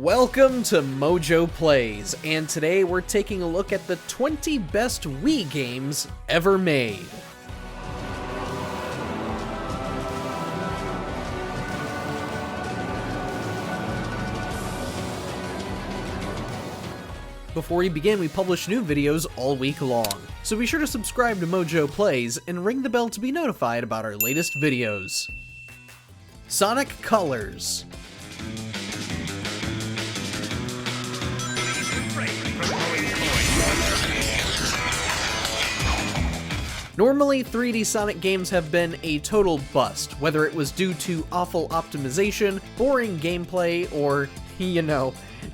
Welcome to MojoPlays, and today we're taking a look at the 20 best Wii games ever made. Before we begin, we publish new videos all week long, so be sure to subscribe to MojoPlays and ring the bell to be notified about our latest videos. Sonic Colors. Normally, 3D Sonic games have been a total bust, whether it was due to awful optimization, boring gameplay, or,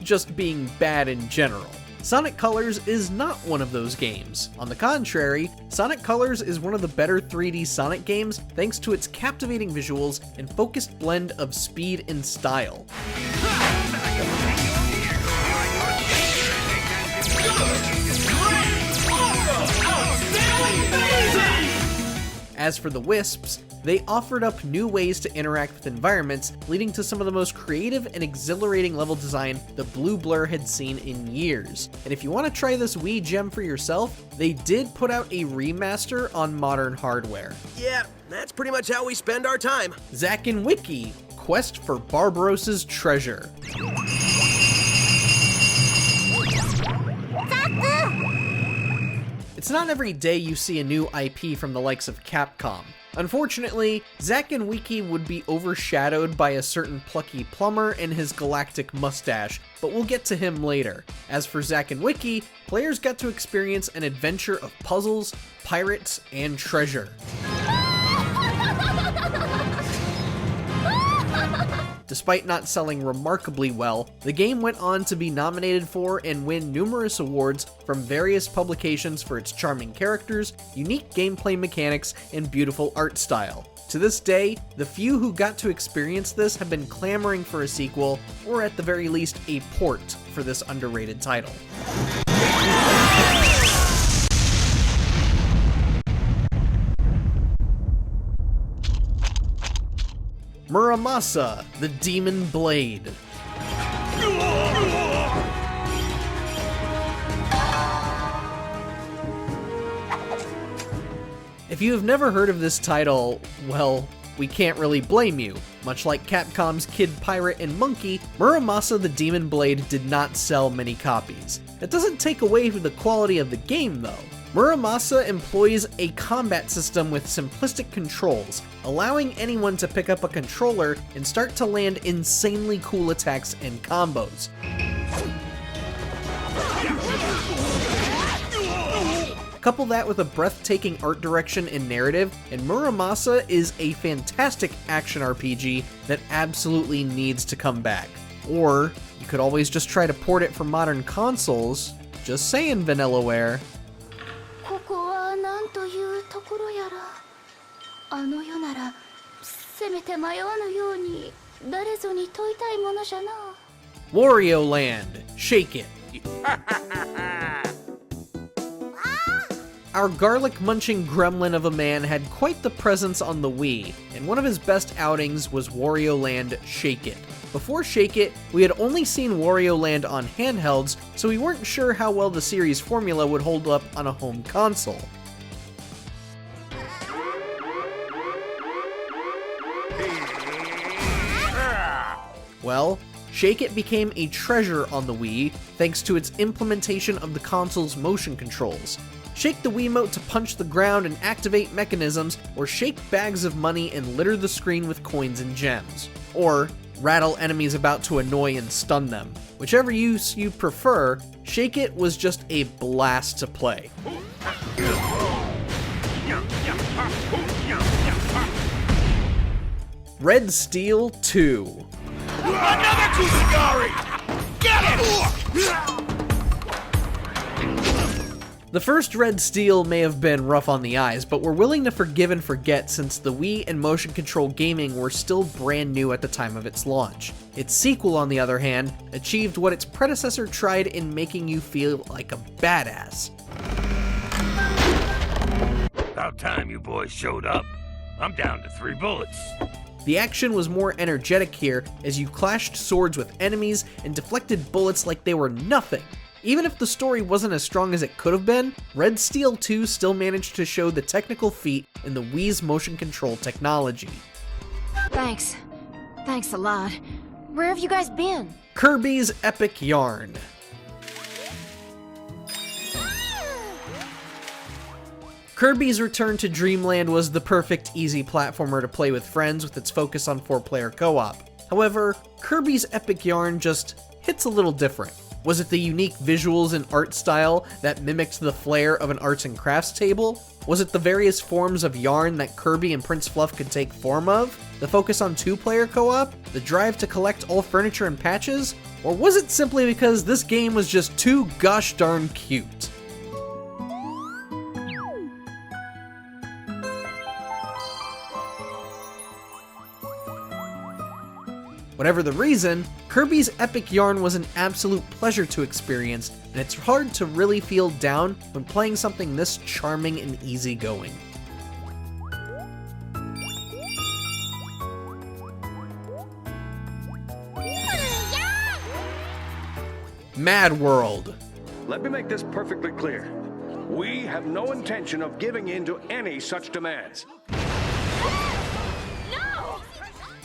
just being bad in general. Sonic Colors is not one of those games. On the contrary, Sonic Colors is one of the better 3D Sonic games thanks to its captivating visuals and focused blend of speed and style. As for the Wisps, they offered up new ways to interact with environments, leading to some of the most creative and exhilarating level design the Blue Blur had seen in years. And if you want to try this Wii gem for yourself, they did put out a remaster on modern hardware. Yeah, that's pretty much how we spend our time. Zack and Wiki, Quest for Barbarossa's Treasure. It's not every day you see a new IP from the likes of Capcom. Unfortunately, Zack and Wiki would be overshadowed by a certain plucky plumber and his galactic mustache, but we'll get to him later. As for Zack and Wiki, players got to experience an adventure of puzzles, pirates, and treasure. Despite not selling remarkably well, the game went on to be nominated for and win numerous awards from various publications for its charming characters, unique gameplay mechanics, and beautiful art style. To this day, the few who got to experience this have been clamoring for a sequel, or at the very least a port for this underrated title. Muramasa, the Demon Blade. If you have never heard of this title, well, we can't really blame you. Much like Capcom's Kid Pirate and Monkey, Muramasa the Demon Blade did not sell many copies. That doesn't take away from the quality of the game, though. Muramasa employs a combat system with simplistic controls, allowing anyone to pick up a controller and start to land insanely cool attacks and combos. Couple that with a breathtaking art direction and narrative, and Muramasa is a fantastic action RPG that absolutely needs to come back. Or, you could always just try to port it for modern consoles. Just saying, Vanillaware. Wario Land, Shake It. Our garlic-munching gremlin of a man had quite the presence on the Wii, and one of his best outings was Wario Land Shake It. Before Shake It, we had only seen Wario Land on handhelds, so we weren't sure how well the series formula would hold up on a home console. Well, Shake It became a treasure on the Wii thanks to its implementation of the console's motion controls. Shake the Wiimote to punch the ground and activate mechanisms, or shake bags of money and litter the screen with coins and gems. Or rattle enemies about to annoy and stun them. Whichever use you prefer, Shake It was just a blast to play. Red Steel 2. Another Kusagari! Get it! The first Red Steel may have been rough on the eyes, but we're willing to forgive and forget since the Wii and motion control gaming were still brand new at the time of its launch. Its sequel, on the other hand, achieved what its predecessor tried in making you feel like a badass. About time you boys showed up. I'm down to 3 bullets. The action was more energetic here as you clashed swords with enemies and deflected bullets like they were nothing. Even if the story wasn't as strong as it could have been, Red Steel 2 still managed to show the technical feat in the Wii's motion control technology. Thanks. Thanks a lot. Where have you guys been? Kirby's Epic Yarn. Kirby's Return to Dreamland was the perfect easy platformer to play with friends with its focus on 4-player co-op. However, Kirby's Epic Yarn just hits a little different. Was it the unique visuals and art style that mimicked the flair of an arts and crafts table? Was it the various forms of yarn that Kirby and Prince Fluff could take form of? The focus on 2-player co-op? The drive to collect all furniture and patches? Or was it simply because this game was just too gosh darn cute? Whatever the reason, Kirby's Epic Yarn was an absolute pleasure to experience, and it's hard to really feel down when playing something this charming and easygoing. MadWorld. Let me make this perfectly clear. We have no intention of giving in to any such demands.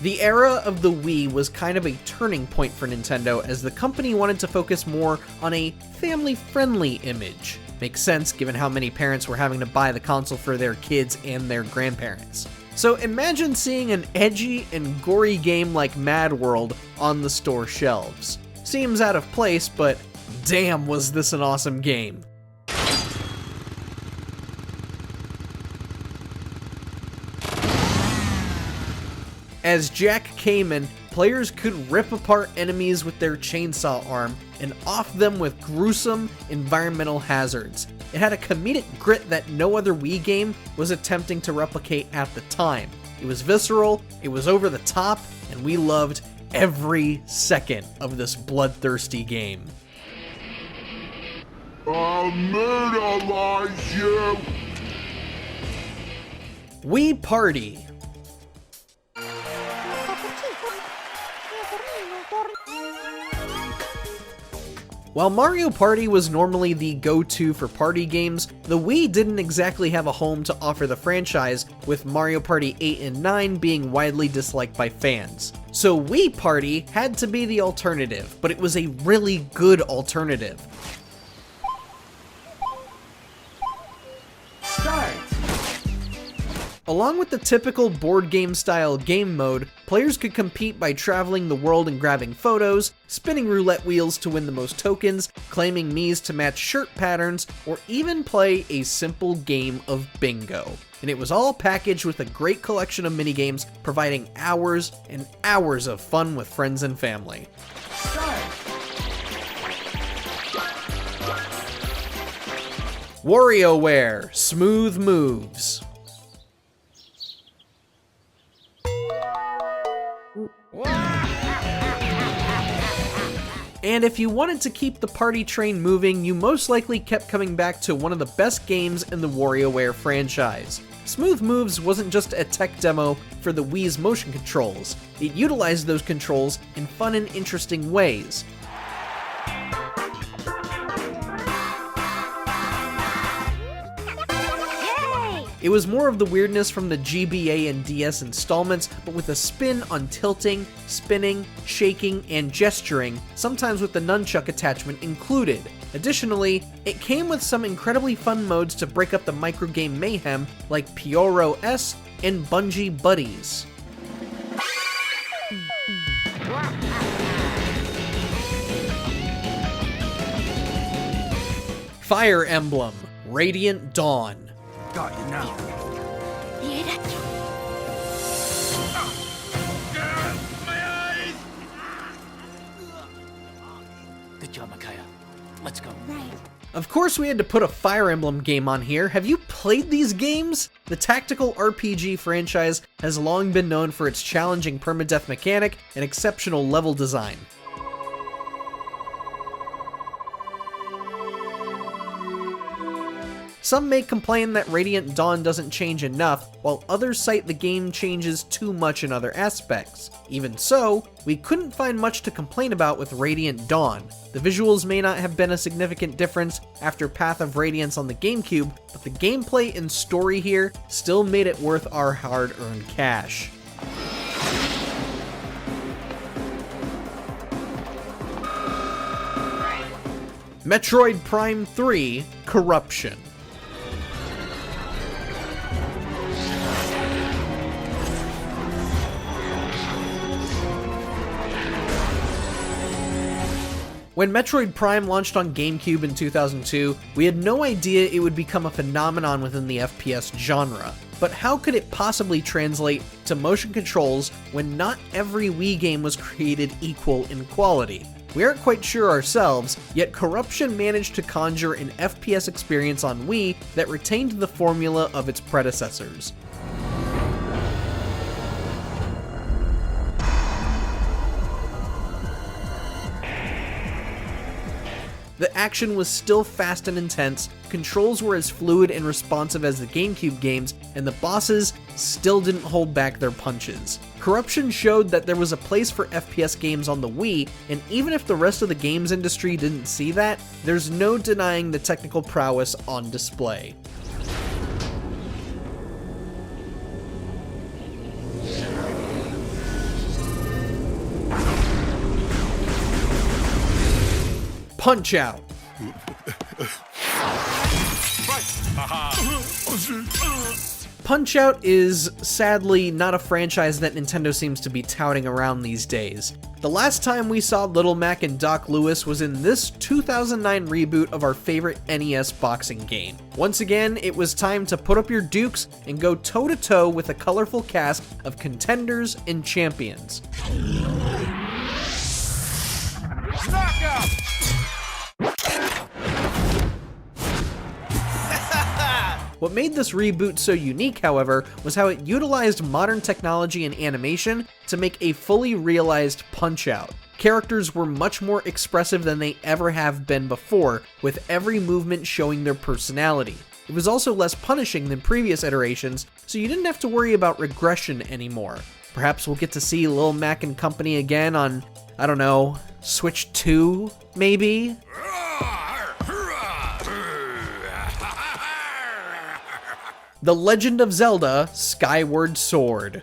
The era of the Wii was kind of a turning point for Nintendo as the company wanted to focus more on a family-friendly image. Makes sense given how many parents were having to buy the console for their kids and their grandparents. So imagine seeing an edgy and gory game like MadWorld on the store shelves. Seems out of place, but damn was this an awesome game. As Jack Kamen, players could rip apart enemies with their chainsaw arm and off them with gruesome environmental hazards. It had a comedic grit that no other Wii game was attempting to replicate at the time. It was visceral, it was over the top, and we loved every second of this bloodthirsty game. I'll murderize you! Wii Party. While Mario Party was normally the go-to for party games, the Wii didn't exactly have a home to offer the franchise, with Mario Party 8 and 9 being widely disliked by fans. So Wii Party had to be the alternative, but it was a really good alternative. Start! Along with the typical board game style game mode, players could compete by traveling the world and grabbing photos, spinning roulette wheels to win the most tokens, claiming Miis to match shirt patterns, or even play a simple game of bingo. And it was all packaged with a great collection of minigames, providing hours and hours of fun with friends and family. Start! WarioWare, smooth moves. And if you wanted to keep the party train moving, you most likely kept coming back to one of the best games in the WarioWare franchise. Smooth Moves wasn't just a tech demo for the Wii's motion controls, it utilized those controls in fun and interesting ways. It was more of the weirdness from the GBA and DS installments, but with a spin on tilting, spinning, shaking, and gesturing, sometimes with the nunchuck attachment included. Additionally, it came with some incredibly fun modes to break up the microgame mayhem, like Pyoro S and Bungee Buddies. Fire Emblem, Radiant Dawn. Got you now. My eyes! Good job, Makaya. Let's go. Of course we had to put a Fire Emblem game on here. Have you played these games? The tactical RPG franchise has long been known for its challenging permadeath mechanic and exceptional level design. Some may complain that Radiant Dawn doesn't change enough, while others cite the game changes too much in other aspects. Even so, we couldn't find much to complain about with Radiant Dawn. The visuals may not have been a significant difference after Path of Radiance on the GameCube, but the gameplay and story here still made it worth our hard-earned cash. Metroid Prime 3: Corruption. When Metroid Prime launched on GameCube in 2002, we had no idea it would become a phenomenon within the FPS genre. But how could it possibly translate to motion controls when not every Wii game was created equal in quality? We aren't quite sure ourselves, yet Corruption managed to conjure an FPS experience on Wii that retained the formula of its predecessors. The action was still fast and intense, controls were as fluid and responsive as the GameCube games, and the bosses still didn't hold back their punches. Corruption showed that there was a place for FPS games on the Wii, and even if the rest of the games industry didn't see that, there's no denying the technical prowess on display. Punch-Out! Punch-Out is, sadly, not a franchise that Nintendo seems to be touting around these days. The last time we saw Little Mac and Doc Lewis was in this 2009 reboot of our favorite NES boxing game. Once again, it was time to put up your dukes and go toe-to-toe with a colorful cast of contenders and champions. Knockout! What made this reboot so unique, however, was how it utilized modern technology and animation to make a fully realized Punch-Out. Characters were much more expressive than they ever have been before, with every movement showing their personality. It was also less punishing than previous iterations, so you didn't have to worry about regression anymore. Perhaps we'll get to see Lil Mac and company again on, I don't know, Switch 2, maybe? The Legend of Zelda: Skyward Sword.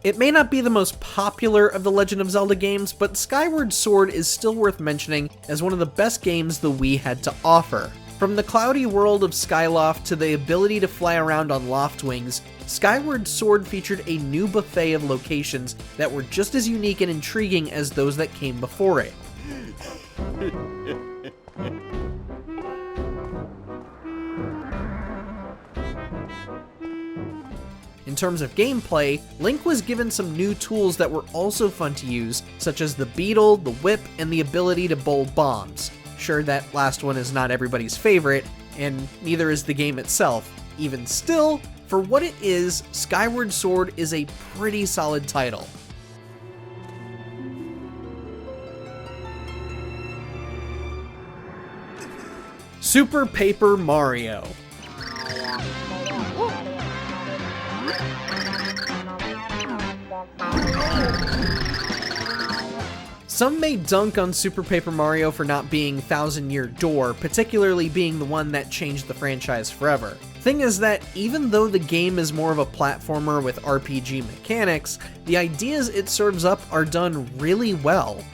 It may not be the most popular of the Legend of Zelda games, but Skyward Sword is still worth mentioning as one of the best games the Wii had to offer. From the cloudy world of Skyloft to the ability to fly around on loft wings, Skyward Sword featured a new buffet of locations that were just as unique and intriguing as those that came before it. In terms of gameplay, Link was given some new tools that were also fun to use, such as the beetle, the whip, and the ability to bowl bombs. Sure, that last one is not everybody's favorite, and neither is the game itself. Even still, for what it is, Skyward Sword is a pretty solid title. Super Paper Mario. Some may dunk on Super Paper Mario for not being Thousand Year Door, particularly being the one that changed the franchise forever. Thing is that even though the game is more of a platformer with RPG mechanics, the ideas it serves up are done really well.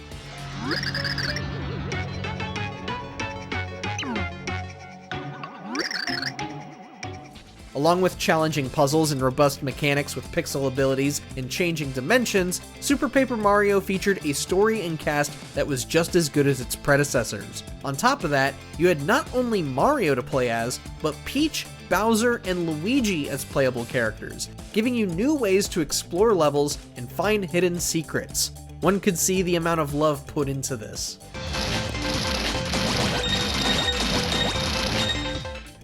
Along with challenging puzzles and robust mechanics with pixel abilities and changing dimensions, Super Paper Mario featured a story and cast that was just as good as its predecessors. On top of that, you had not only Mario to play as, but Peach, Bowser, and Luigi as playable characters, giving you new ways to explore levels and find hidden secrets. One could see the amount of love put into this.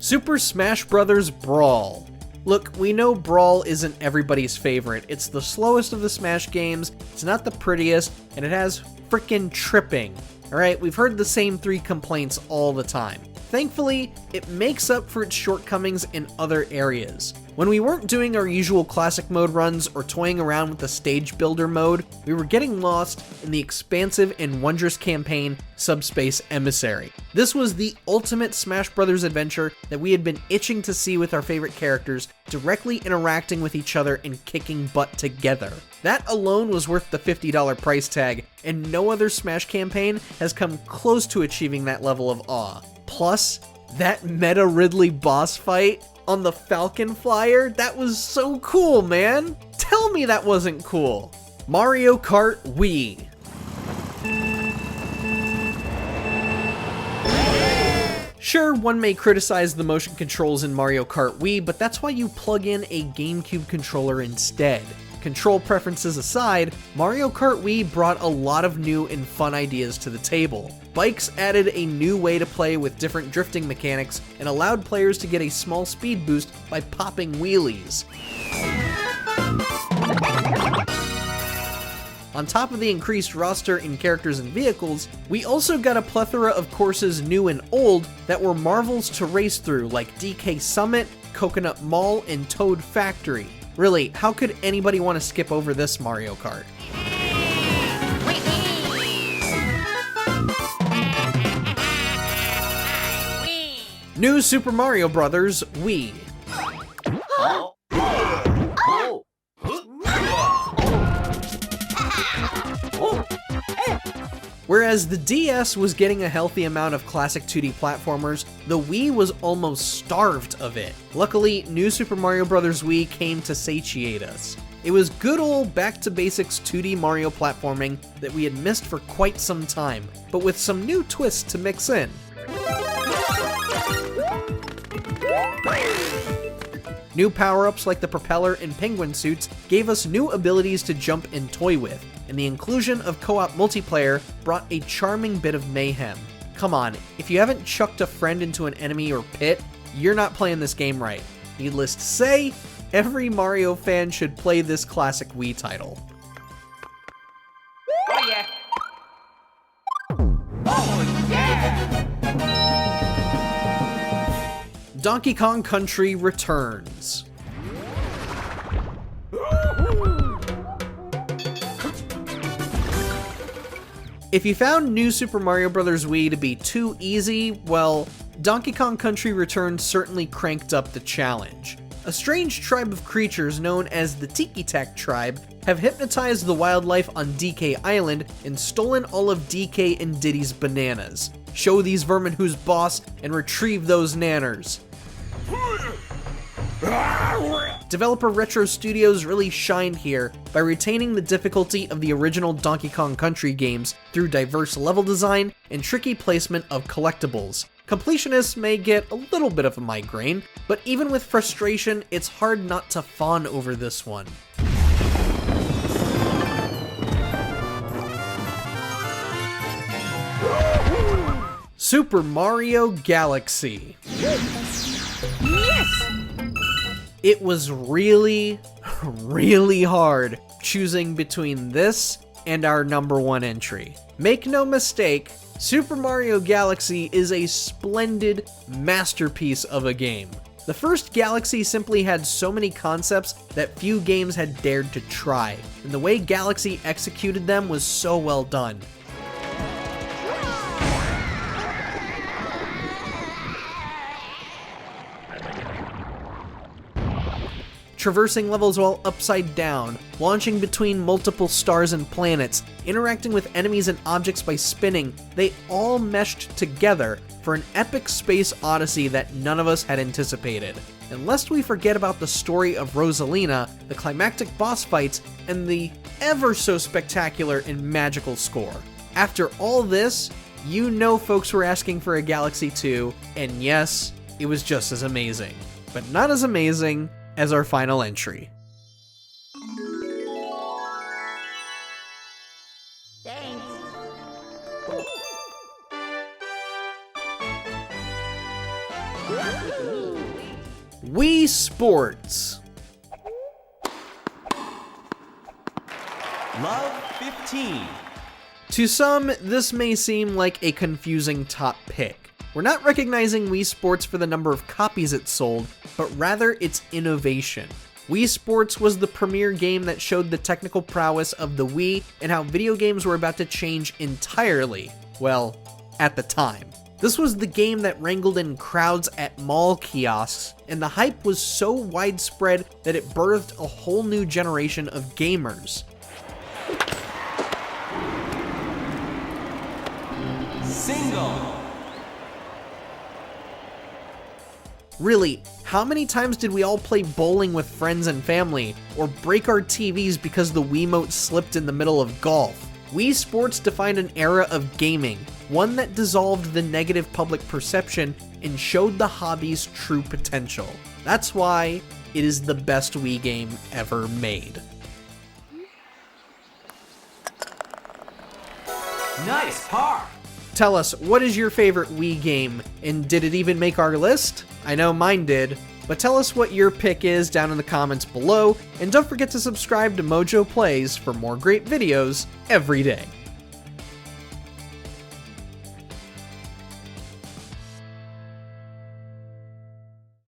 Super Smash Bros. Brawl. Look, we know Brawl isn't everybody's favorite. It's the slowest of the Smash games, it's not the prettiest, and it has frickin' tripping. Alright, we've heard the same 3 complaints all the time. Thankfully, it makes up for its shortcomings in other areas. When we weren't doing our usual classic mode runs or toying around with the stage builder mode, we were getting lost in the expansive and wondrous campaign Subspace Emissary. This was the ultimate Smash Bros. Adventure that we had been itching to see, with our favorite characters directly interacting with each other and kicking butt together. That alone was worth the $50 price tag, and no other Smash campaign has come close to achieving that level of awe. Plus, that Meta Ridley boss fight on the Falcon Flyer, that was so cool, man! Tell me that wasn't cool! Mario Kart Wii. Sure, one may criticize the motion controls in Mario Kart Wii, but that's why you plug in a GameCube controller instead. Control preferences aside, Mario Kart Wii brought a lot of new and fun ideas to the table. Bikes added a new way to play with different drifting mechanics and allowed players to get a small speed boost by popping wheelies. On top of the increased roster in characters and vehicles, we also got a plethora of courses new and old that were marvels to race through, like DK Summit, Coconut Mall, and Toad Factory. Really, how could anybody want to skip over this Mario Kart? New Super Mario Bros. Wii. Whereas the DS was getting a healthy amount of classic 2D platformers, the Wii was almost starved of it. Luckily, New Super Mario Bros. Wii came to satiate us. It was good old back-to-basics 2D Mario platforming that we had missed for quite some time, but with some new twists to mix in. New power-ups like the propeller and penguin suits gave us new abilities to jump and toy with, and the inclusion of co-op multiplayer brought a charming bit of mayhem. Come on, if you haven't chucked a friend into an enemy or pit, you're not playing this game right. Needless to say, every Mario fan should play this classic Wii title. Oh yeah. Oh yeah. Donkey Kong Country returns. If you found New Super Mario Bros. Wii to be too easy, well, Donkey Kong Country Returns certainly cranked up the challenge. A strange tribe of creatures known as the Tiki Tak tribe have hypnotized the wildlife on DK Island and stolen all of DK and Diddy's bananas. Show these vermin who's boss and retrieve those nanners. Developer Retro Studios really shined here by retaining the difficulty of the original Donkey Kong Country games through diverse level design and tricky placement of collectibles. Completionists may get a little bit of a migraine, but even with frustration, it's hard not to fawn over this one. Super Mario Galaxy. Yes! It was really hard choosing between this and our #1 entry. Make no mistake, Super Mario Galaxy is a splendid masterpiece of a game. The first Galaxy simply had so many concepts that few games had dared to try, and the way Galaxy executed them was so well done. Traversing levels while upside down, launching between multiple stars and planets, interacting with enemies and objects by spinning, they all meshed together for an epic space odyssey that none of us had anticipated. And lest we forget about the story of Rosalina, the climactic boss fights, and the ever so spectacular and magical score. After all this, you know folks were asking for a Galaxy 2, and yes, it was just as amazing. But not as amazing as our final entry. Thanks. Wii Sports. Love 15. To some, this may seem like a confusing top pick. We're not recognizing Wii Sports for the number of copies it sold, but rather its innovation. Wii Sports was the premier game that showed the technical prowess of the Wii and how video games were about to change entirely. Well, at the time. This was the game that wrangled in crowds at mall kiosks, and the hype was so widespread that it birthed a whole new generation of gamers. Single. Really, how many times did we all play bowling with friends and family, or break our TVs because the Wiimote slipped in the middle of golf? Wii Sports defined an era of gaming, one that dissolved the negative public perception and showed the hobby's true potential. That's why it is the best Wii game ever made. Nice par. Tell us, what is your favorite Wii game, and did it even make our list? I know mine did, but tell us what your pick is down in the comments below, and don't forget to subscribe to MojoPlays for more great videos every day.